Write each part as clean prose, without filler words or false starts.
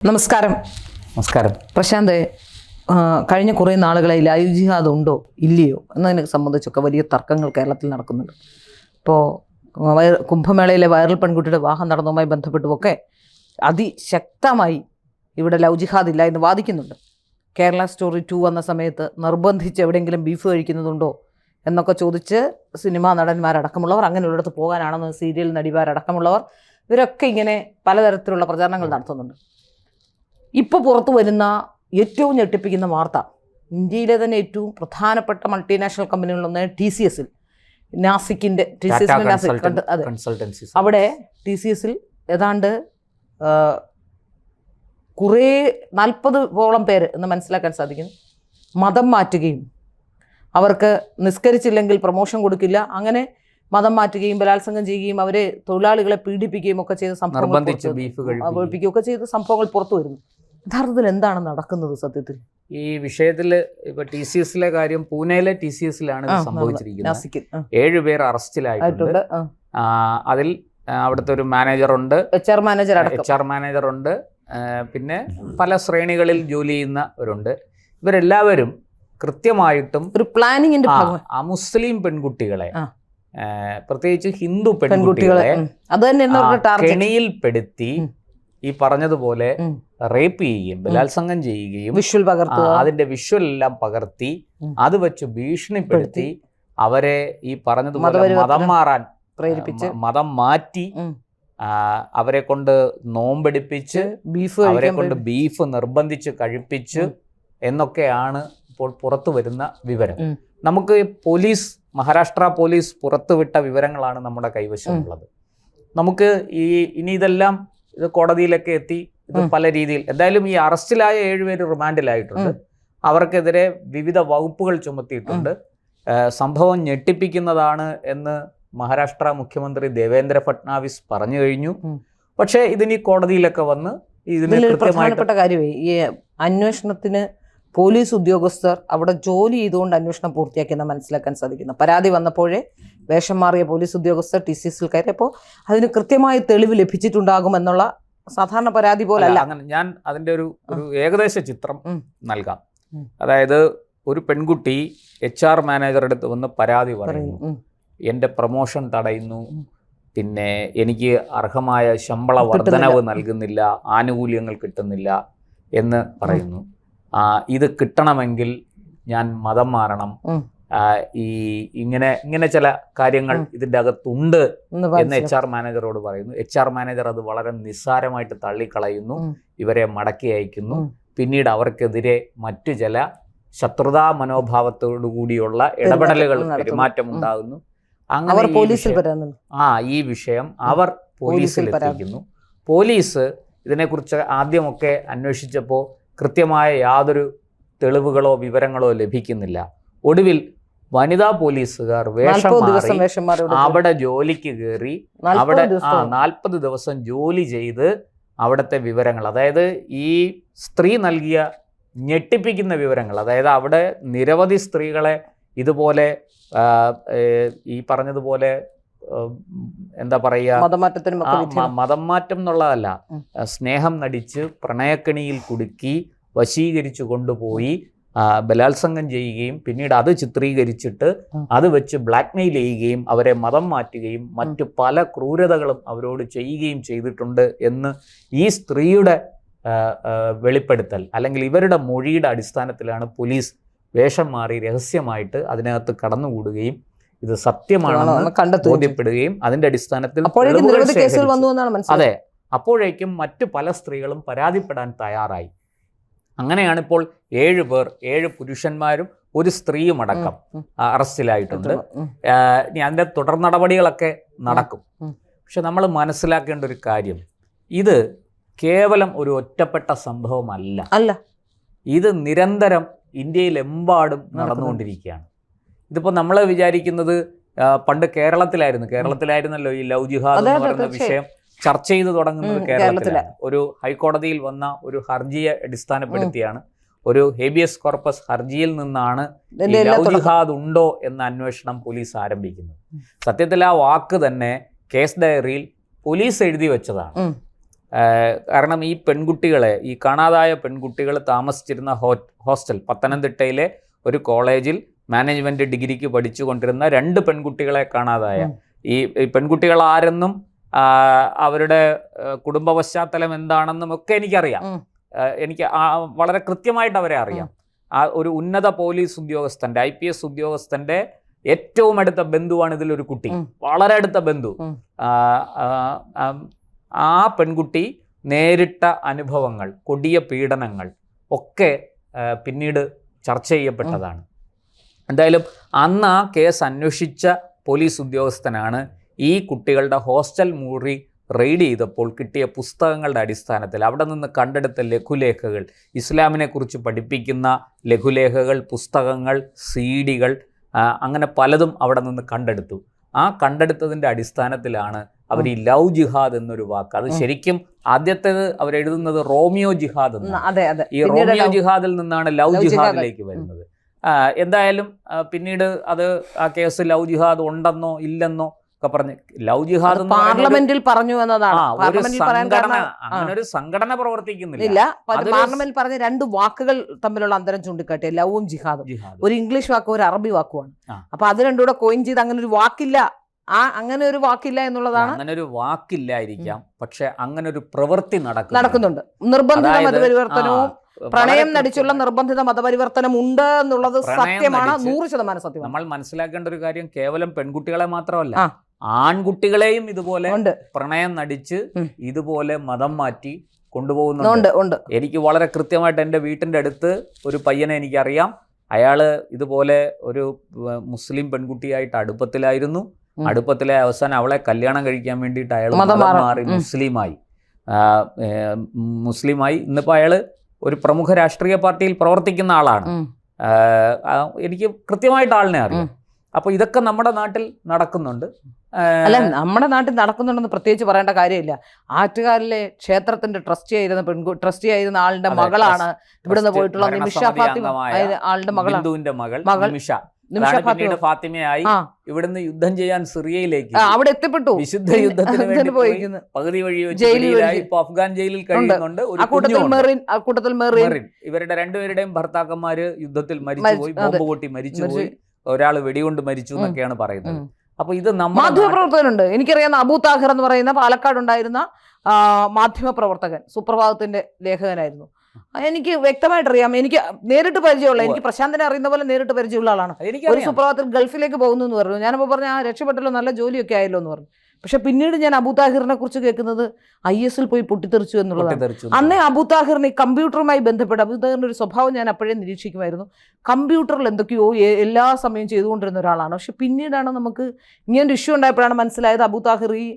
നമസ്കാരം. നമസ്കാരം. പ്രശാന്ത്, കഴിഞ്ഞ കുറേ നാളുകളായി ലൈവ് ജിഹാദ് ഉണ്ടോ ഇല്ലയോ എന്നതിനെ സംബന്ധിച്ചൊക്കെ വലിയ തർക്കങ്ങൾ കേരളത്തിൽ നടക്കുന്നുണ്ട്. ഇപ്പോൾ കുംഭമേളയിലെ വൈറൽ പെൺകുട്ടിയുടെ വിവാഹം നടന്നതുമായി ബന്ധപ്പെട്ടുമൊക്കെ അതിശക്തമായി ഇവിടെ ലവ് ജിഹാദ് ഇല്ല എന്ന് വാദിക്കുന്നുണ്ട്. കേരള സ്റ്റോറി 2 വന്ന സമയത്ത് നിർബന്ധിച്ച് എവിടെയെങ്കിലും ബീഫ് കഴിക്കുന്നതുണ്ടോ എന്നൊക്കെ ചോദിച്ച് സിനിമാ നടന്മാരടക്കമുള്ളവർ, അങ്ങനെയുള്ളിടത്ത് പോകാനാണെന്ന് സീരിയൽ നടിമാരടക്കമുള്ളവർ, ഇവരൊക്കെ ഇങ്ങനെ പലതരത്തിലുള്ള പ്രചാരണങ്ങൾ നടത്തുന്നുണ്ട്. ഇപ്പോൾ പുറത്തു വരുന്ന ഏറ്റവും ഞെട്ടിപ്പിക്കുന്ന വാർത്ത, ഇന്ത്യയിലെ തന്നെ ഏറ്റവും പ്രധാനപ്പെട്ട മൾട്ടിനാഷണൽ കമ്പനികളിലൊന്ന് TCS നാസിക്കിൻ്റെ അവിടെ TCS ഏതാണ്ട് കുറേ 40ഓളം പേര് എന്ന് മനസ്സിലാക്കാൻ സാധിക്കുന്നു മതം മാറ്റുകയും അവർക്ക് നിസ്കരിച്ചില്ലെങ്കിൽ പ്രൊമോഷൻ കൊടുക്കില്ല, അങ്ങനെ മതം മാറ്റുകയും ബലാത്സംഗം ചെയ്യുകയും അവരെ തൊഴിലാളികളെ പീഡിപ്പിക്കുകയും ഒക്കെ ചെയ്ത സംഭവങ്ങൾ പുറത്തു വരുന്നു. യഥാർത്ഥത്തിൽ എന്താണ് നടക്കുന്നത്? സത്യത്തിൽ ഈ വിഷയത്തിൽ ഇപ്പൊ TCS കാര്യം, പൂനെയിലെ TCS സംഭവിച്ചിരിക്കുന്നത്. 7 പേർ അറസ്റ്റിലായിട്ടുണ്ട്. അതിൽ അവിടുത്തെ ഒരു മാനേജറുണ്ട്, HR മാനേജറുണ്ട്, പിന്നെ പല ശ്രേണികളിൽ ജോലി ചെയ്യുന്നവരുണ്ട്. ഇവരെല്ലാവരും കൃത്യമായിട്ടും ഒരു പ്ലാനിങ്ങിന്റെ മുസ്ലിം പെൺകുട്ടികളെ, പ്രത്യേകിച്ച് ഹിന്ദു പെൺകുട്ടികളെ കെണിയിൽപ്പെടുത്തി ഈ പറഞ്ഞതുപോലെ റേപ്പ് ചെയ്യുകയും ബലാത്സംഗം ചെയ്യുകയും അതിന്റെ വിഷ്വൽ എല്ലാം പകർത്തി അത് വെച്ച് ഭീഷണിപ്പെടുത്തി അവരെ ഈ പറഞ്ഞതുപോലെ മതം മാറാൻ പ്രേരിപ്പിച്ച്, മതം മാറ്റി അവരെ കൊണ്ട് നോമ്പെടുപ്പിച്ച്, അവരെ കൊണ്ട് ബീഫ് നിർബന്ധിച്ച് കഴിപ്പിച്ച് എന്നൊക്കെയാണ് ഇപ്പോൾ പുറത്തു വരുന്ന വിവരം. നമുക്ക് മഹാരാഷ്ട്ര പോലീസ് പുറത്തുവിട്ട വിവരങ്ങളാണ് നമ്മുടെ കൈവശമുള്ളത്. നമുക്ക് ഇനി ഇതെല്ലാം ഇത് കോടതിയിലൊക്കെ എത്തി, ഇത് പല രീതിയിൽ എന്തായാലും ഈ അറസ്റ്റിലായ 7 പേര് റിമാൻഡിലായിട്ടുണ്ട്. അവർക്കെതിരെ വിവിധ വകുപ്പുകൾ ചുമത്തിയിട്ടുണ്ട്. സംഭവം ഞെട്ടിപ്പിക്കുന്നതാണ് എന്ന് മഹാരാഷ്ട്ര മുഖ്യമന്ത്രി ദേവേന്ദ്ര ഫട്നാവിസ് പറഞ്ഞു കഴിഞ്ഞു. പക്ഷേ ഇതിനി കോടതിയിലൊക്കെ വന്ന് ഇതിന് പ്രധാനപ്പെട്ട കാര്യമായി ഈ അന്വേഷണത്തിന് പോലീസ് ഉദ്യോഗസ്ഥർ അവിടെ ജോലി ചെയ്തുകൊണ്ട് അന്വേഷണം പൂർത്തിയാക്കിയെന്ന് മനസ്സിലാക്കാൻ സാധിക്കുന്നു. പരാതി വന്നപ്പോഴേ വേഷം മാറിയ പോലീസ് ഉദ്യോഗസ്ഥർ TCS കയറിയപ്പോൾ അതിന് കൃത്യമായ തെളിവ് ലഭിച്ചിട്ടുണ്ടാകുമെന്നുള്ള സാധാരണ പരാതി പോലല്ല. അങ്ങനെ ഞാൻ അതിൻ്റെ ഒരു ഏകദേശ ചിത്രം നൽകാം. അതായത് ഒരു പെൺകുട്ടി HR മാനേജറുടെ അടുത്ത് വന്ന് പരാതി പറയുന്നു, എൻ്റെ പ്രൊമോഷൻ തടയുന്നു, പിന്നെ എനിക്ക് അർഹമായ ശമ്പള വർധനവ് നൽകുന്നില്ല, ആനുകൂല്യങ്ങൾ കിട്ടുന്നില്ല എന്ന് പറയുന്നു. ഇത് കിട്ടണമെങ്കിൽ ഞാൻ മതം മാറണം, ഇങ്ങനെ ചില കാര്യങ്ങൾ ഇതിൻ്റെ അകത്തുണ്ട് എന്ന് HR മാനേജറോട് പറയുന്നു. HR മാനേജർ അത് വളരെ നിസ്സാരമായിട്ട് തള്ളിക്കളയുന്നു, ഇവരെ മടക്കി അയക്കുന്നു. പിന്നീട് അവർക്കെതിരെ മറ്റു ചില ശത്രുതാ മനോഭാവത്തോടു കൂടിയുള്ള ഇടപെടലുകൾ, പെരുമാറ്റം ഉണ്ടാകുന്നു. അങ്ങനെ ഈ വിഷയം അവർ പോലീസിൽ എത്തിക്കുന്നു. പോലീസ് ഇതിനെക്കുറിച്ച് ആദ്യമൊക്കെ അന്വേഷിച്ചപ്പോൾ കൃത്യമായ യാതൊരു തെളിവുകളോ വിവരങ്ങളോ ലഭിക്കുന്നില്ല. ഒടുവിൽ വനിതാ പോലീസുകാർ വേഷം മാറി അവിടെ ജോലിക്ക് കയറി അവിടെ 40 ദിവസം ജോലി ചെയ്ത് അവിടുത്തെ വിവരങ്ങൾ, അതായത് ഈ സ്ത്രീ നൽകിയ ഞെട്ടിപ്പിക്കുന്ന വിവരങ്ങൾ, അതായത് അവിടെ നിരവധി സ്ത്രീകളെ ഇതുപോലെ ഈ പറഞ്ഞതുപോലെ എന്താ പറയുക, മതം മാറ്റം എന്നുള്ളതല്ല, സ്നേഹം നടിച്ച് പ്രണയക്കെണിയിൽ കുടുക്കി വശീകരിച്ചു കൊണ്ടുപോയി ബലാത്സംഗം ചെയ്യുകയും പിന്നീട് അത് ചിത്രീകരിച്ചിട്ട് അത് വെച്ച് ബ്ലാക്ക്മെയിൽ ചെയ്യുകയും അവരെ മതം മാറ്റുകയും മറ്റു പല ക്രൂരതകളും അവരോട് ചെയ്യുകയും ചെയ്തിട്ടുണ്ട് എന്ന് ഈ സ്ത്രീയുടെ വെളിപ്പെടുത്തൽ, അല്ലെങ്കിൽ ഇവരുടെ മൊഴിയുടെ അടിസ്ഥാനത്തിലാണ് പോലീസ് വേഷം മാറി രഹസ്യമായിട്ട് അതിനകത്ത് കടന്നുകൂടുകയും ഇത് സത്യമാണെന്ന് ബോധ്യപ്പെടുകയും അതിന്റെ അടിസ്ഥാനത്തിൽ അതെ, അപ്പോഴേക്കും മറ്റു പല സ്ത്രീകളും പരാതിപ്പെടാൻ തയ്യാറായി. അങ്ങനെയാണ് ഇപ്പോൾ 7 പേർ, 7 പുരുഷന്മാരും ഒരു സ്ത്രീയും അടക്കം അറസ്റ്റിലായിട്ടുണ്ട്. ഇനി അതിന്റെ തുടർ നടപടികളൊക്കെ നടക്കും. പക്ഷെ നമ്മൾ മനസ്സിലാക്കേണ്ട ഒരു കാര്യം, ഇത് കേവലം ഒരു ഒറ്റപ്പെട്ട സംഭവമല്ല. ഇത് നിരന്തരം ഇന്ത്യയിലെമ്പാടും നടന്നുകൊണ്ടിരിക്കുകയാണ്. ഇതിപ്പോൾ നമ്മൾ വിചാരിക്കുന്നത് പണ്ട് കേരളത്തിലായിരുന്നല്ലോ ഈ ലവ് ജിഹാദ് എന്ന് പറയുന്ന വിഷയം ചർച്ച ചെയ്ത് തുടങ്ങുന്നത് കേരളത്തിലാണ്. ഒരു ഹൈക്കോടതിയിൽ വന്ന ഒരു ഹർജിയെ അടിസ്ഥാനപ്പെടുത്തിയാണ്, ഒരു ഹേബിയസ് കോർപ്പസ് ഹർജിയിൽ നിന്നാണ് ലവ് ജിഹാദ് ഉണ്ടോ എന്ന അന്വേഷണം പോലീസ് ആരംഭിക്കുന്നത്. സത്യത്തിൽ ആ വാക്ക് തന്നെ കേസ് ഡയറിയിൽ പോലീസ് എഴുതി വെച്ചതാണ്. കാരണം ഈ പെൺകുട്ടികളെ, ഈ കാണാതായ പെൺകുട്ടികൾ താമസിച്ചിരുന്ന ഹോസ്റ്റൽ പത്തനംതിട്ടയിലെ ഒരു കോളേജിൽ മാനേജ്മെൻറ്റ് ഡിഗ്രിക്ക് പഠിച്ചുകൊണ്ടിരുന്ന 2 പെൺകുട്ടികളെ കാണാതായ. ഈ പെൺകുട്ടികൾ ആരെന്നും അവരുടെ കുടുംബ പശ്ചാത്തലം എന്താണെന്നും ഒക്കെ എനിക്കറിയാം. എനിക്ക് വളരെ കൃത്യമായിട്ട് അവരെ അറിയാം. ആ ഒരു ഉന്നത പോലീസ് ഉദ്യോഗസ്ഥൻ്റെ, IPS ഉദ്യോഗസ്ഥൻ്റെ ഏറ്റവും അടുത്ത ബന്ധുവാണ് ഇതിലൊരു കുട്ടി, വളരെ അടുത്ത ബന്ധു. ആ പെൺകുട്ടി നേരിട്ട അനുഭവങ്ങൾ, കൊടിയ പീഡനങ്ങൾ ഒക്കെ പിന്നീട് ചർച്ച ചെയ്യപ്പെട്ടതാണ്. എന്തായാലും അന്ന് ആ കേസ് അന്വേഷിച്ച പോലീസ് ഉദ്യോഗസ്ഥനാണ് ഈ കുട്ടികളുടെ ഹോസ്റ്റൽ മുറി റെയ്ഡ് ചെയ്തപ്പോൾ കിട്ടിയ പുസ്തകങ്ങളുടെ അടിസ്ഥാനത്തിൽ അവിടെ നിന്ന് കണ്ടെടുത്ത ലഘുലേഖകൾ, ഇസ്ലാമിനെ കുറിച്ച് പഠിപ്പിക്കുന്ന ലഘുലേഖകൾ, പുസ്തകങ്ങൾ, CD-കൾ, അങ്ങനെ പലതും അവിടെ നിന്ന് കണ്ടെടുത്തു. ആ കണ്ടെടുത്തതിൻ്റെ അടിസ്ഥാനത്തിലാണ് അവർ ഈ ലവ് ജിഹാദ് എന്നൊരു വാക്ക്, അത് ശരിക്കും ആദ്യത്തേത് അവരെഴുതുന്നത് റോമിയോ ജിഹാദ് എന്നാണ്. ഈ റോമിയോ ജിഹാദിൽ നിന്നാണ് ലവ് ജിഹാദിലേക്ക് വരുന്നത്. എന്തായാലും പിന്നീട് അത് ആ കേസ് ലവ് ജിഹാദ് ഉണ്ടെന്നോ ഇല്ലെന്നോ ഒക്കെ പറഞ്ഞ്, ലവ് ജിഹാദ് പാർലമെന്റിൽ പറഞ്ഞു എന്നതാണ്. അങ്ങനെ ഒരു സംഘടന പ്രവർത്തിക്കുന്നില്ല. പാർലമെന്റിൽ പറഞ്ഞ 2 വാക്കുകൾ തമ്മിലുള്ള അന്തരം ചൂണ്ടിക്കാട്ടിയ ലവും ജിഹാദും. ഒരു ഇംഗ്ലീഷ് വാക്കും ഒരു അറബി വാക്കുമാണ്. അപ്പൊ അത് രണ്ടും കൂടെ കോയിൻ ചെയ്ത് അങ്ങനെ ഒരു വാക്കില്ല, അങ്ങനെ ഒരു വാക്കില്ല എന്നുള്ളതാണ്. അങ്ങനെ ഒരു വാക്കില്ലായിരിക്കാം, പക്ഷെ അങ്ങനെ ഒരു പ്രവൃത്തി നടക്കുന്നുണ്ട്. നിർബന്ധിത മതപരിവർത്തനവും പ്രണയം നടിച്ചുള്ള നിർബന്ധിത മതപരിവർത്തനം ഉണ്ട് എന്നുള്ളത് സത്യമാണ്, 100% സത്യം. നമ്മൾ മനസ്സിലാക്കേണ്ട ഒരു കാര്യം കേവലം പെൺകുട്ടികളെ മാത്രമല്ല, ആൺകുട്ടികളെയും ഇതുപോലെ പ്രണയം നടിച്ച് ഇതുപോലെ മതം മാറ്റി കൊണ്ടുപോകുന്നുണ്ട്. എനിക്ക് വളരെ കൃത്യമായിട്ട് എൻ്റെ വീട്ടിൻ്റെ അടുത്ത് ഒരു പയ്യനെ എനിക്കറിയാം. അയാൾ ഇതുപോലെ ഒരു മുസ്ലിം പെൺകുട്ടിയായിട്ട് അടുപ്പത്തിലായിരുന്നു. അടുപ്പത്തിലെ അവസാനം അവളെ കല്യാണം കഴിക്കാൻ വേണ്ടിയിട്ട് അയാൾ മതം മാറി മുസ്ലിമായി. ഇന്നിപ്പോൾ അയാൾ ഒരു പ്രമുഖ രാഷ്ട്രീയ പാർട്ടിയിൽ പ്രവർത്തിക്കുന്ന ആളാണ്. എനിക്ക് കൃത്യമായിട്ട് ആളിനെ അറിയാം. അപ്പോൾ ഇതൊക്കെ നമ്മുടെ നാട്ടിൽ നടക്കുന്നുണ്ട്. അല്ല, നമ്മുടെ നാട്ടിൽ നടക്കുന്നുണ്ടെന്ന് പ്രത്യേകിച്ച് പറയേണ്ട കാര്യമില്ല. ആറ്റുകാലിലെ ക്ഷേത്രത്തിന്റെ ട്രസ്റ്റി ആയിരുന്ന ആളുടെ മകളാണ് ഇവിടുന്ന് പോയിട്ടുള്ള നിമിഷ ഫാത്തിമ, ആളുടെ മകൾ പിന്നീട് ഫാത്തിമയായി ഇവിടുന്ന് യുദ്ധം ചെയ്യാൻ സിറിയയിലേക്ക് അവിടെ എത്തിപ്പെട്ടു. വിശുദ്ധ യുദ്ധത്തിന് വേണ്ടി പകുതി വഴി ഇപ്പൊ അഫ്ഗാൻ ജയിലിൽ കഴിയുന്നുണ്ട്. ഇവരുടെ 2പേരുടെയും ഭർത്താക്കന്മാര് യുദ്ധത്തിൽ മരിച്ചുപോയി, ബോംബ് പൊട്ടി മരിച്ചുപോയി, ഒരാൾ വെടികൊണ്ട് മരിച്ചു എന്നൊക്കെയാണ് പറയുന്നത്. അപ്പൊ ഇത് മാധ്യമപ്രവർത്തകനുണ്ട്. എനിക്കറിയാവുന്ന അബൂ താഹിർ എന്ന് പറയുന്ന പാലക്കാട് ഉണ്ടായിരുന്ന മാധ്യമപ്രവർത്തകൻ, സുപ്രഭാതത്തിന്റെ ലേഖകനായിരുന്നു. എനിക്ക് വ്യക്തമായിട്ടറിയാം. എനിക്ക് നേരിട്ട് പരിചയമുള്ള, എനിക്ക് പ്രശാന്തിനെ അറിയുന്ന പോലെ നേരിട്ട് പരിചയമുള്ള ആളാണ്. ഒരു സുപ്രഭാതത്തിൽ ഗൾഫിലേക്ക് പോകുന്നു എന്ന് പറഞ്ഞു. ഞാനപ്പോൾ പറഞ്ഞു രക്ഷപ്പെട്ടല്ലോ, നല്ല ജോലിയൊക്കെ ആയല്ലോ എന്ന് പറഞ്ഞു. പക്ഷെ പിന്നീട് ഞാൻ അബൂ താഹിറിനെ കുറിച്ച് കേൾക്കുന്നത് IS-ൽ പോയി പൊട്ടിത്തെറിച്ചു എന്നുള്ളതാണ്. അന്നേ അബൂ താഹിറിന് ഈ കമ്പ്യൂട്ടറുമായി ബന്ധപ്പെട്ട് അബൂ താഹിറിൻ്റെ ഒരു സ്വഭാവം ഞാൻ അപ്പോഴേ നിരീക്ഷിക്കുമായിരുന്നു. കമ്പ്യൂട്ടറിൽ എന്തൊക്കെയോ എല്ലാ സമയവും ചെയ്തുകൊണ്ടിരുന്ന ഒരാളാണ്. പക്ഷെ പിന്നീടാണ് നമുക്ക് ഇങ്ങനൊരു ഇഷ്യൂ ഉണ്ടായപ്പോഴാണ് മനസ്സിലായത് അബൂ താഹിർ ഈ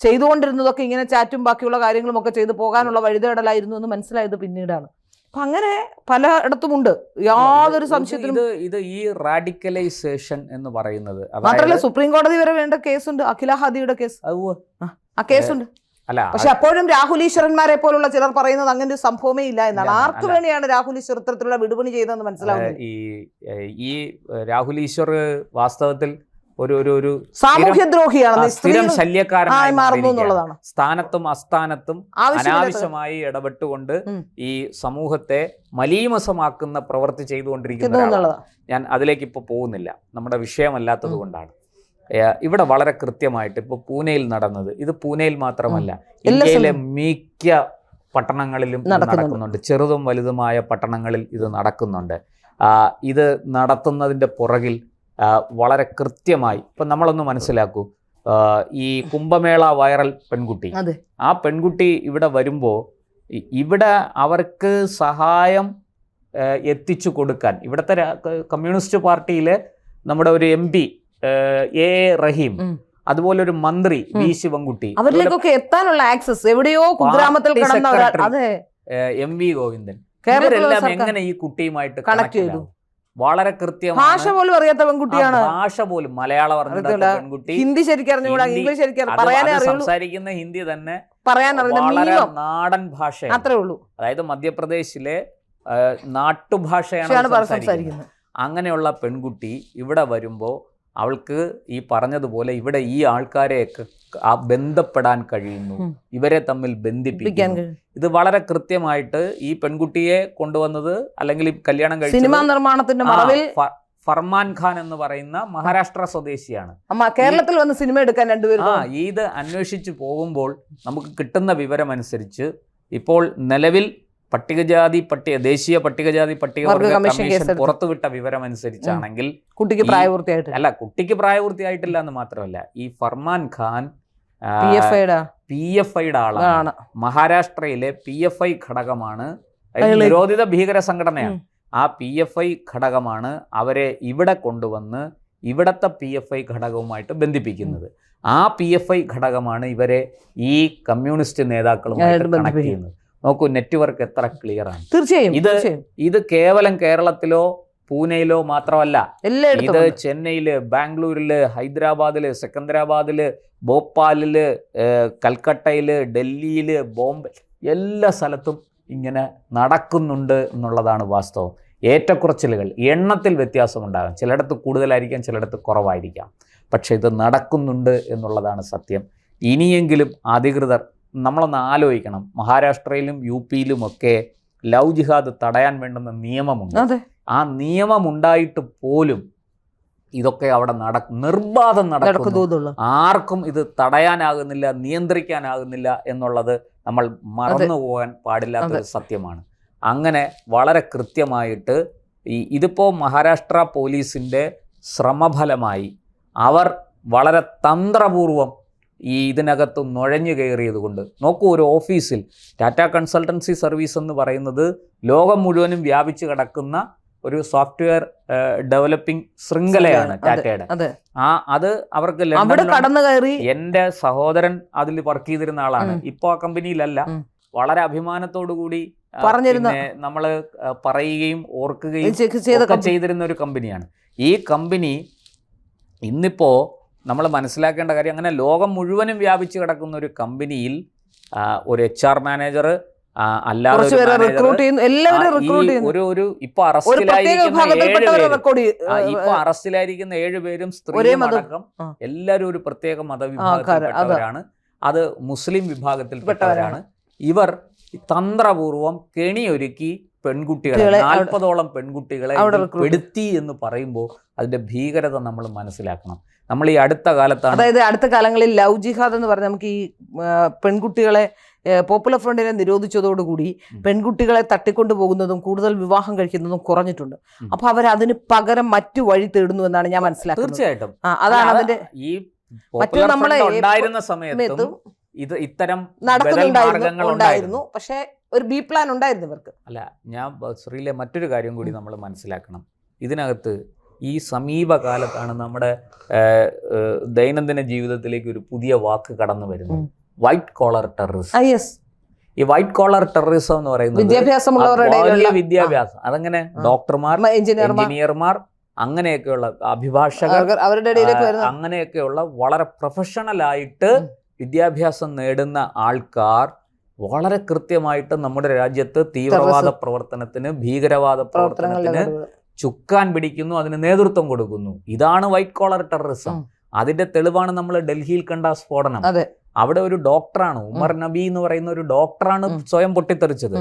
ചെയ്തുകൊണ്ടിരുന്നതൊക്കെ ഇങ്ങനെ ചാറ്റും ബാക്കിയുള്ള കാര്യങ്ങളും ഒക്കെ ചെയ്ത് പോകാനുള്ള വഴിതേടലായിരുന്നു എന്ന് മനസ്സിലായത് പിന്നീടാണ്. അപ്പം അങ്ങനെ പലയിടത്തുമുണ്ട്, യാതൊരു സംശയത്തിലും. ഇത് ഈ റാഡിക്കലൈസേഷൻ എന്ന് പറയുന്നത് മാത്രമല്ല സുപ്രീം കോടതി വരെ വേണ്ട കേസുണ്ട്, അഖില ഹാദിയുടെ കേസ്, ആ കേസുണ്ട്. പക്ഷെ അപ്പോഴും രാഹുൽ ഈശ്വരന്മാരെ പോലുള്ള ചിലർ പറയുന്നത് അങ്ങനെ ഒരു സംഭവമേ ഇല്ല എന്നാണ്. ആർക്ക് വേണ്ടിയാണ് രാഹുൽ ഈശ്വർ ഇത്തരത്തിലുള്ള വിടുപണി ചെയ്തതെന്ന് മനസ്സിലാവുന്നത്. ഈ രാഹുൽ ഈശ്വർ വാസ്തവത്തിൽ ഒരു സാമൂഹ്യദ്രോഹിയാണ്, സ്ഥിരം ശല്യക്കാരനായി മാറുന്നുള്ളതാണ്. സ്ഥാനത്തും അസ്ഥാനത്തും അനാവശ്യമായി ഇടപെട്ടുകൊണ്ട് ഈ സമൂഹത്തെ മലീമസമാക്കുന്ന പ്രവൃത്തി ചെയ്തുകൊണ്ടിരിക്കുന്ന ഞാൻ അതിലേക്ക് ഇപ്പോൾ പോകുന്നില്ല, നമ്മുടെ വിഷയമല്ലാത്തത് കൊണ്ടാണ്. ഇവിടെ വളരെ കൃത്യമായിട്ട് ഇപ്പോൾ പൂനെയിൽ നടന്നത്, ഇത് പൂനെയിൽ മാത്രമല്ല ഇന്ത്യയിലെ മിക്ക പട്ടണങ്ങളിലും നടക്കുന്നുണ്ട്. ചെറുതും വലുതുമായ പട്ടണങ്ങളിൽ ഇത് നടക്കുന്നുണ്ട്. ഇത് നടത്തുന്നതിൻ്റെ പുറകിൽ വളരെ കൃത്യമായി ഇപ്പം നമ്മളൊന്ന് മനസ്സിലാക്കൂ. ഈ കുംഭമേള വൈറൽ പെൺകുട്ടി, ആ പെൺകുട്ടി ഇവിടെ വരുമ്പോൾ ഇവിടെ അവർക്ക് സഹായം എത്തിച്ചു കൊടുക്കാൻ ഇവിടുത്തെ കമ്മ്യൂണിസ്റ്റ് പാർട്ടിയിലെ നമ്മുടെ ഒരു MP A റഹീം, അതുപോലെ ഒരു മന്ത്രി V ശിവൻകുട്ടി, അവരിലേക്കൊക്കെ എത്താനുള്ള ആക്സസ് എവിടെയോ കുഗ്രാമത്തിൽ MV ഗോവിന്ദൻ, ഇവരെല്ലാം എങ്ങനെ ഈ കുട്ടിയുമായിട്ട് കണക്ട് ചെയ്തു? വളരെ കൃത്യമായി ഭാഷ പോലും അറിയാത്ത പെൺകുട്ടിയാണ്. ഭാഷ പോലും മലയാളം അറിഞ്ഞിട്ടുള്ള പെൺകുട്ടി, ഹിന്ദി ശരിക്കും അറിഞ്ഞുകൂടാ, ഇംഗ്ലീഷ് ശരിക്കും സംസാരിക്കുന്ന ഹിന്ദി തന്നെ വളരെ നാടൻ ഭാഷ അത്രേ ഉള്ളൂ. അതായത് മധ്യപ്രദേശിലെ നാട്ടുഭാഷയാണ് സംസാരിക്കുന്നത്. അങ്ങനെയുള്ള പെൺകുട്ടി ഇവിടെ വരുമ്പോൾ അവൾക്ക് ഈ പറഞ്ഞതുപോലെ ഇവിടെ ഈ ആൾക്കാരെയൊക്കെ ബന്ധപ്പെടാൻ കഴിയുന്നു, ഇവരെ തമ്മിൽ ബന്ധിപ്പിക്കുന്നു. ഇത് വളരെ കൃത്യമായിട്ട് ഈ പെൺകുട്ടിയെ കൊണ്ടുവന്നത് അല്ലെങ്കിൽ ഈ കല്യാണം കഴിച്ചത് സിനിമാ നിർമ്മാണത്തിന്റെ മറവിൽ ഫർമാൻ ഖാൻ എന്ന് പറയുന്ന മഹാരാഷ്ട്ര സ്വദേശിയാണ്. കേരളത്തിൽ വന്ന് സിനിമ എടുക്കാൻ രണ്ടുപേരും. ഇത് അന്വേഷിച്ചു പോകുമ്പോൾ നമുക്ക് കിട്ടുന്ന വിവരമനുസരിച്ച് ഇപ്പോൾ നിലവിൽ ദേശീയ പട്ടികജാതി പട്ടികവർഗ കമ്മീഷൻ പുറത്തുവിട്ട വിവരമനുസരിച്ചാണെങ്കിൽ കുട്ടിക്ക് കുട്ടിക്ക് പ്രായപൂർത്തിയായിട്ടില്ല എന്ന് മാത്രമല്ല, ഈ ഫർമാൻ ഖാൻ PFIയുടെ ആളാണ്. മഹാരാഷ്ട്രയിലെ PFI ഘടകമാണ്, നിരോധിത ഭീകര സംഘടനയാണ്. ആ PFI ഘടകമാണ് അവരെ ഇവിടെ കൊണ്ടുവന്ന് ഇവിടത്തെ PFI ഘടകവുമായിട്ട് ബന്ധിപ്പിക്കുന്നത്. ആ PFI ഘടകമാണ് ഇവരെ ഈ കമ്മ്യൂണിസ്റ്റ് നേതാക്കളുമായിട്ട് കണക്ട് ചെയ്യുന്നത്. നോക്കൂ, നെറ്റ്വർക്ക് എത്ര ക്ലിയർ ആണ്. തീർച്ചയായും ഇത് കേവലം കേരളത്തിലോ പൂനെയിലോ മാത്രമല്ല, ഇത് ചെന്നൈയില്, ബാംഗ്ലൂരില്, ഹൈദരാബാദില്, സെക്കന്ദരാബാദില്, ഭോപ്പാലില്, കൽക്കട്ടയില്, ഡൽഹിയില്, ബോംബെ, എല്ലാ സ്ഥലത്തും ഇങ്ങനെ നടക്കുന്നുണ്ട് എന്നുള്ളതാണ് വാസ്തവം. ഏറ്റക്കുറച്ചിലുകൾ, എണ്ണത്തിൽ വ്യത്യാസമുണ്ടാകാം, ചിലയിടത്ത് കൂടുതലായിരിക്കാം, ചിലയിടത്ത് കുറവായിരിക്കാം, പക്ഷെ ഇത് നടക്കുന്നുണ്ട് എന്നുള്ളതാണ് സത്യം. ഇനിയെങ്കിലും അധികൃതർ നമ്മളൊന്ന് ആലോചിക്കണം. മഹാരാഷ്ട്രയിലും UPയിലുമൊക്കെ ലവ് ജിഹാദ് തടയാൻ വേണ്ടുന്ന നിയമമുണ്ട്. ആ നിയമം ഉണ്ടായിട്ട് പോലും ഇതൊക്കെ അവിടെ നിർബാധം നടക്കുന്നു. ആർക്കും ഇത് തടയാനാകുന്നില്ല, നിയന്ത്രിക്കാനാകുന്നില്ല എന്നുള്ളത് നമ്മൾ മറന്നു പോകാൻ പാടില്ലാത്തൊരു സത്യമാണ്. അങ്ങനെ വളരെ കൃത്യമായിട്ട് ഇതിപ്പോൾ മഹാരാഷ്ട്ര പോലീസിൻ്റെ ശ്രമഫലമായി അവർ വളരെ തന്ത്രപൂർവം ഇതിനകത്ത് നുഴഞ്ഞു കയറിയത് കൊണ്ട്. നോക്കൂ, ഒരു ഓഫീസിൽ ടാറ്റ കൺസൾട്ടൻസി സർവീസ് എന്ന് പറയുന്നത് ലോകം മുഴുവനും വ്യാപിച്ചു കിടക്കുന്ന ഒരു സോഫ്റ്റ്വെയർ ഡെവലപ്പിംഗ് ശൃംഖലയാണ് ടാറ്റയുടെ. അത് അവർക്ക് എൻ്റെ സഹോദരൻ അതിൽ വർക്ക് ചെയ്തിരുന്ന ആളാണ്. ഇപ്പോൾ ആ കമ്പനിയിലല്ല. വളരെ അഭിമാനത്തോടു കൂടി നമ്മൾ പറയുകയും ഓർക്കുകയും ചെയ്തിരുന്ന ഒരു കമ്പനിയാണ്. ഈ കമ്പനി ഇന്നിപ്പോൾ നമ്മൾ മനസ്സിലാക്കേണ്ട കാര്യം, അങ്ങനെ ലോകം മുഴുവനും വ്യാപിച്ചു കിടക്കുന്ന ഒരു കമ്പനിയിൽ ഒരു HR മാനേജർ അല്ലാതെ ഇപ്പൊ അറസ്റ്റിലായിരിക്കുന്ന 7 പേരും സ്ത്രീയും അടക്കം എല്ലാവരും ഒരു പ്രത്യേക മതവിഭാഗത്തിൽപ്പെട്ടവരാണ്. അത് മുസ്ലിം വിഭാഗത്തിൽപ്പെട്ടവരാണ്. ഇവർ തന്ത്രപൂർവം കെണിയൊരുക്കി പെൺകുട്ടികളെ 40ഓളം പെൺകുട്ടികളെ പെടുത്തി എന്ന് പറയുമ്പോൾ അതിന്റെ ഭീകരത നമ്മൾ മനസ്സിലാക്കണം. നമ്മൾ ഈ അടുത്ത കാലത്താണ്, അതായത് അടുത്ത കാലങ്ങളിൽ ലവ് ജിഹാദ് എന്ന് പറഞ്ഞാൽ നമുക്ക് ഈ പെൺകുട്ടികളെ പോപ്പുലർ ഫ്രണ്ടിനെ നിരോധിച്ചതോടുകൂടി പെൺകുട്ടികളെ തട്ടിക്കൊണ്ടു പോകുന്നതും കൂടുതൽ വിവാഹം കഴിക്കുന്നതും കുറഞ്ഞിട്ടുണ്ട്. അപ്പൊ അവർ അതിന് പകരം മറ്റു വഴി തേടുന്നു എന്നാണ് ഞാൻ മനസ്സിലാക്കുന്നത്. തീർച്ചയായിട്ടും അതാണ് അതിന്റെ ഈ മറ്റു നമ്മളെ ഉണ്ടായിരുന്ന സമയത്തും ഇത് ഇത്തരം നടക്കുന്നുണ്ടായിരുന്നു. പക്ഷെ ഒരു ബി പ്ലാൻ ഉണ്ടായിരുന്നു ഇവർക്ക്. അല്ല, ഞാൻ ശ്രീയിലെ മറ്റൊരു കാര്യം കൂടി നമ്മൾ മനസ്സിലാക്കണം. ഇതിനകത്ത് ഈ സമീപകാലത്താണ് നമ്മുടെ ദൈനംദിന ജീവിതത്തിലേക്ക് ഒരു പുതിയ വാക്ക് കടന്നു വരുന്നത്, വൈറ്റ് കോളർ ടെററിസം. ഈ വൈറ്റ് കോളർ ടെററിസം എന്ന് പറയുന്നത് വിദ്യാഭ്യാസം, അതങ്ങനെ ഡോക്ടർമാർ, എഞ്ചിനീയർമാർ, അങ്ങനെയൊക്കെയുള്ള അഭിഭാഷകർ, അങ്ങനെയൊക്കെയുള്ള വളരെ പ്രൊഫഷണലായിട്ട് വിദ്യാഭ്യാസം നേടുന്ന ആൾക്കാർ വളരെ കൃത്യമായിട്ട് നമ്മുടെ രാജ്യത്ത് തീവ്രവാദ പ്രവർത്തനത്തിന്, ഭീകരവാദ പ്രവർത്തനത്തിന് ചുക്കാൻ പിടിക്കുന്നു, അതിന് നേതൃത്വം കൊടുക്കുന്നു. ഇതാണ് വൈറ്റ് കോളർ ടെററിസം. അതിന്റെ തെളിവാണ് നമ്മൾ ഡൽഹിയിൽ കണ്ട സ്ഫോടനം. അവിടെ ഒരു ഡോക്ടറാണ്, ഉമർ നബി എന്ന് പറയുന്ന ഒരു ഡോക്ടറാണ് സ്വയം പൊട്ടിത്തെറിച്ചത്.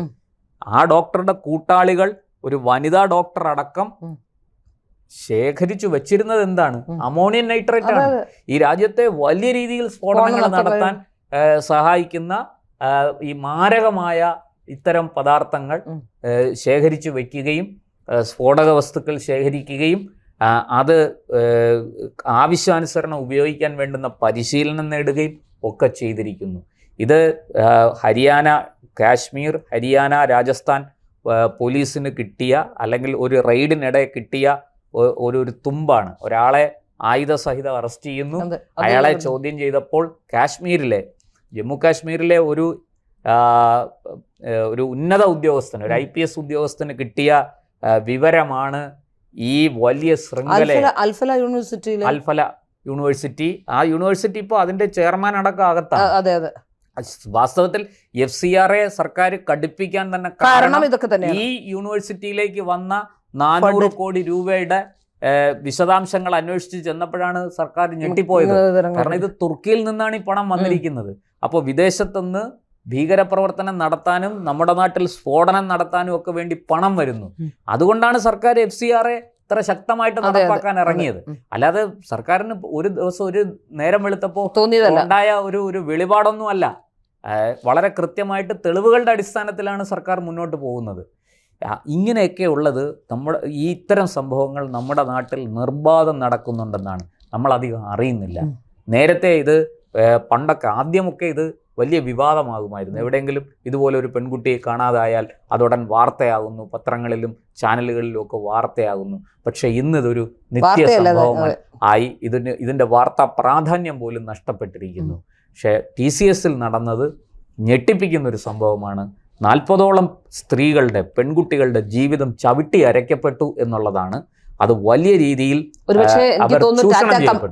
ആ ഡോക്ടറുടെ കൂട്ടാളികൾ, ഒരു വനിതാ ഡോക്ടർ അടക്കം ശേഖരിച്ചു വെച്ചിരുന്നത് എന്താണ്? അമോണിയം നൈട്രേറ്റ് ആണ്. ഈ രാജ്യത്തെ വലിയ രീതിയിൽ സ്ഫോടനങ്ങൾ നടത്താൻ സഹായിക്കുന്ന ഈ മാരകമായ ഇത്തരം പദാർത്ഥങ്ങൾ ശേഖരിച്ചു വയ്ക്കുകയും സ്ഫോടക വസ്തുക്കൾ ശേഖരിക്കുകയും അത് ആവശ്യാനുസരണം ഉപയോഗിക്കാൻ വേണ്ടുന്ന പരിശീലനം നേടുകയും ഒക്കെ ചെയ്തിരിക്കുന്നു. ഇത് ഹരിയാന, കാശ്മീർ, ഹരിയാന, രാജസ്ഥാൻ പോലീസിന് കിട്ടിയ, അല്ലെങ്കിൽ ഒരു റെയ്ഡിനിടെ കിട്ടിയ ഒരു തുമ്പാണ്. ഒരാളെ ആയുധസഹിതം അറസ്റ്റ് ചെയ്യുന്നു. അയാളെ ചോദ്യം ചെയ്തപ്പോൾ ജമ്മു കാശ്മീരിലെ ഒരു ഉന്നത ഉദ്യോഗസ്ഥന്, ഒരു IPS ഉദ്യോഗസ്ഥന് കിട്ടിയ വിവരമാണ് ഈ വലിയ ശൃംഖല. അൽഫല യൂണിവേഴ്സിറ്റി, ആ യൂണിവേഴ്സിറ്റി ഇപ്പോൾ അതിന്റെ ചെയർമാൻ അടക്കം അകത്താണ്. വാസ്തവത്തിൽ FCRA സർക്കാർ കടുപ്പിക്കാൻ തന്നെ കാരണം ഇതൊക്കെ തന്നെ. ഈ യൂണിവേഴ്സിറ്റിയിലേക്ക് വന്ന 400 കോടി രൂപയുടെ വിശദാംശങ്ങൾ അന്വേഷിച്ച് ചെന്നപ്പോഴാണ് സർക്കാർ ഞെട്ടിപ്പോയത്. കാരണം ഇത് തുർക്കിയിൽ നിന്നാണ് ഈ പണം വന്നിരിക്കുന്നത്. അപ്പോൾ വിദേശത്തുനിന്ന് ഭീകരപ്രവർത്തനം നടത്താനും നമ്മുടെ നാട്ടിൽ സ്ഫോടനം നടത്താനും ഒക്കെ വേണ്ടി പണം വരുന്നു. അതുകൊണ്ടാണ് സർക്കാർ FCR ഇത്ര ശക്തമായിട്ട് നടപ്പാക്കാൻ ഇറങ്ങിയത്. അല്ലാതെ സർക്കാരിന് ഒരു ദിവസം ഒരു നേരം വെളുത്തപ്പോൾ ഉണ്ടായ ഒരു വെളിപാടൊന്നും അല്ല. വളരെ കൃത്യമായിട്ട് തെളിവുകളുടെ അടിസ്ഥാനത്തിലാണ് സർക്കാർ മുന്നോട്ട് പോകുന്നത്. ഇങ്ങനെയൊക്കെ ഉള്ളത് ഈ ഇത്തരം സംഭവങ്ങൾ നമ്മുടെ നാട്ടിൽ നിർബാധം നടക്കുന്നുണ്ടെന്നാണ് നമ്മളധികം അറിയുന്നില്ല. നേരത്തെ ഇത് പണ്ടൊക്കെ ആദ്യമൊക്കെ ഇത് വലിയ വിവാദമാകുമായിരുന്നു. എവിടെയെങ്കിലും ഇതുപോലെ ഒരു പെൺകുട്ടിയെ കാണാതായാൽ അതുടൻ വാർത്തയാകുന്നു, പത്രങ്ങളിലും ചാനലുകളിലും ഒക്കെ വാർത്തയാകുന്നു. പക്ഷെ ഇന്നിതൊരു നിത്യ സംഭവങ്ങൾ ആയി. ഇതിൻ്റെ വാർത്താ പ്രാധാന്യം പോലും നഷ്ടപ്പെട്ടിരിക്കുന്നു. പക്ഷേ TCSൽ നടന്നത് ഞെട്ടിപ്പിക്കുന്നൊരു സംഭവമാണ്. 40ഓളം സ്ത്രീകളുടെ, പെൺകുട്ടികളുടെ ജീവിതം ചവിട്ടി അരയ്ക്കപ്പെട്ടു എന്നുള്ളതാണ്. അത് വലിയ രീതിയിൽ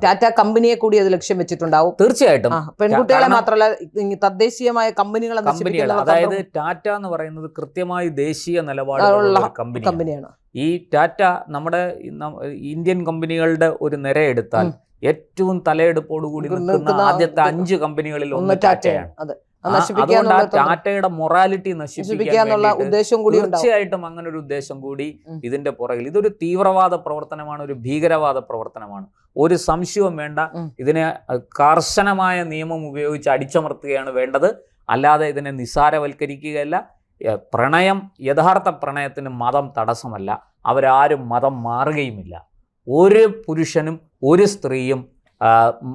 ടാറ്റ കമ്പനിയെ കൂടി അത് ലക്ഷ്യം വെച്ചിട്ടുണ്ടാവും. തീർച്ചയായിട്ടും പെൺകുട്ടികളെ മാത്രമല്ല, തദ്ദേശീയമായ കമ്പനികൾ. അതായത് ടാറ്റ എന്ന് പറയുന്നത് കൃത്യമായി ദേശീയ നിലപാടുള്ള കമ്പനിയാണ്. ഈ ടാറ്റ നമ്മുടെ ഇന്ത്യൻ കമ്പനികളുടെ ഒരു നിരയെടുത്താൽ ഏറ്റവും തലയെടുപ്പോടുകൂടി നിൽക്കുന്ന ആദ്യത്തെ 5 കമ്പനികളിൽ ഒന്ന് ടാറ്റയാണ്. അതുകൊണ്ട് ആ ടാറ്റയുടെ മൊറാലിറ്റി നശിപ്പിക്കാനുള്ള ഉദ്ദേശം കൂടി, തീർച്ചയായിട്ടും അങ്ങനെ ഒരു ഉദ്ദേശം കൂടി ഇതിന്റെ പുറകിൽ. ഇതൊരു തീവ്രവാദ പ്രവർത്തനമാണ്, ഒരു ഭീകരവാദ പ്രവർത്തനമാണ്, ഒരു സംശയവും വേണ്ട. ഇതിനെ കർശനമായ നിയമം ഉപയോഗിച്ച് അടിച്ചമർത്തുകയാണ് വേണ്ടത്. അല്ലാതെ ഇതിനെ നിസ്സാരവൽക്കരിക്കുകയല്ല. പ്രണയം, യഥാർത്ഥ പ്രണയത്തിന് മതം തടസ്സമല്ല. അവരാരും മതം മാറുകയുമില്ല. ഒരു പുരുഷനും ഒരു സ്ത്രീയും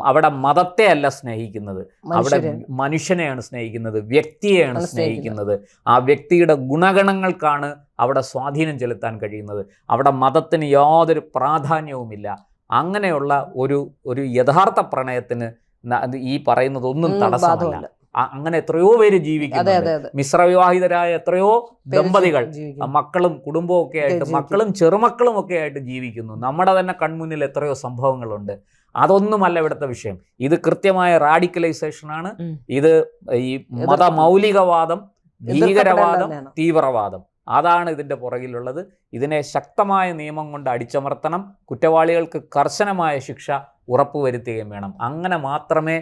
അവിടെ മതത്തെ അല്ല സ്നേഹിക്കുന്നത്, അവിടെ മനുഷ്യനെയാണ് സ്നേഹിക്കുന്നത്, വ്യക്തിയെയാണ് സ്നേഹിക്കുന്നത്. ആ വ്യക്തിയുടെ ഗുണഗണങ്ങൾക്കാണ് അവിടെ സ്വാധീനം ചെലുത്താൻ കഴിയുന്നത്. അവിടെ മതത്തിന് യാതൊരു പ്രാധാന്യവുമില്ല. അങ്ങനെയുള്ള ഒരു യഥാർത്ഥ പ്രണയത്തിന് ഈ പറയുന്നതൊന്നും തടസ്സമല്ല. അങ്ങനെ എത്രയോ പേര് ജീവിക്കുന്നുണ്ട്. മിശ്രവിവാഹിതരായ എത്രയോ ദമ്പതികൾ മക്കളും കുടുംബവും ഒക്കെ ആയിട്ട്, മക്കളും ചെറുമക്കളും ഒക്കെ ആയിട്ട് ജീവിക്കുന്നു. നമ്മുടെ തന്നെ കൺമുന്നിൽ എത്രയോ സംഭവങ്ങളുണ്ട്. അതൊന്നുമല്ല ഇവിടുത്തെ വിഷയം. ഇത് കൃത്യമായ റാഡിക്കലൈസേഷനാണ്. ഇത് ഈ മതമൗലികവാദം, ഭീകരവാദം, തീവ്രവാദം, അതാണ് ഇതിൻ്റെ പുറകിലുള്ളത്. ഇതിനെ ശക്തമായ നിയമം കൊണ്ട് അടിച്ചമർത്തണം. കുറ്റവാളികൾക്ക് കർശനമായ ശിക്ഷ ഉറപ്പുവരുത്തുകയും വേണം. അങ്ങനെ മാത്രമേ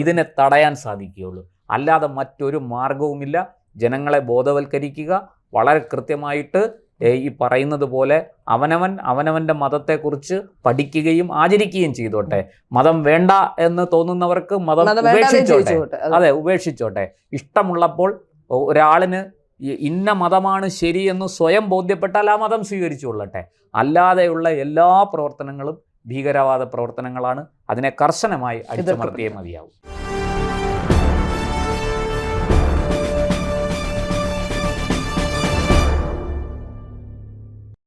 ഇതിനെ തടയാൻ സാധിക്കുകയുള്ളൂ. അല്ലാതെ മറ്റൊരു മാർഗവുമില്ല. ജനങ്ങളെ ബോധവൽക്കരിക്കുക, വളരെ കൃത്യമായിട്ട് ഈ പറയുന്നത് പോലെ അവനവൻ്റെ മതത്തെക്കുറിച്ച് പഠിക്കുകയും ആചരിക്കുകയും ചെയ്തോട്ടെ. മതം വേണ്ട എന്ന് തോന്നുന്നവർക്ക് മതം ഉപേക്ഷിച്ചോട്ടെ. അതെ, ഉപേക്ഷിച്ചോട്ടെ. ഇഷ്ടമുള്ളപ്പോൾ ഒരാളിന് ഇന്ന മതമാണ് ശരിയെന്ന് സ്വയം ബോധ്യപ്പെട്ടാൽ ആ മതം സ്വീകരിച്ചുകൊള്ളട്ടെ. അല്ലാതെയുള്ള എല്ലാ പ്രവർത്തനങ്ങളും ഭീകരവാദ പ്രവർത്തനങ്ങളാണ്. അതിനെ കർശനമായി അടിച്ചമർത്തിയേ മതിയാവും.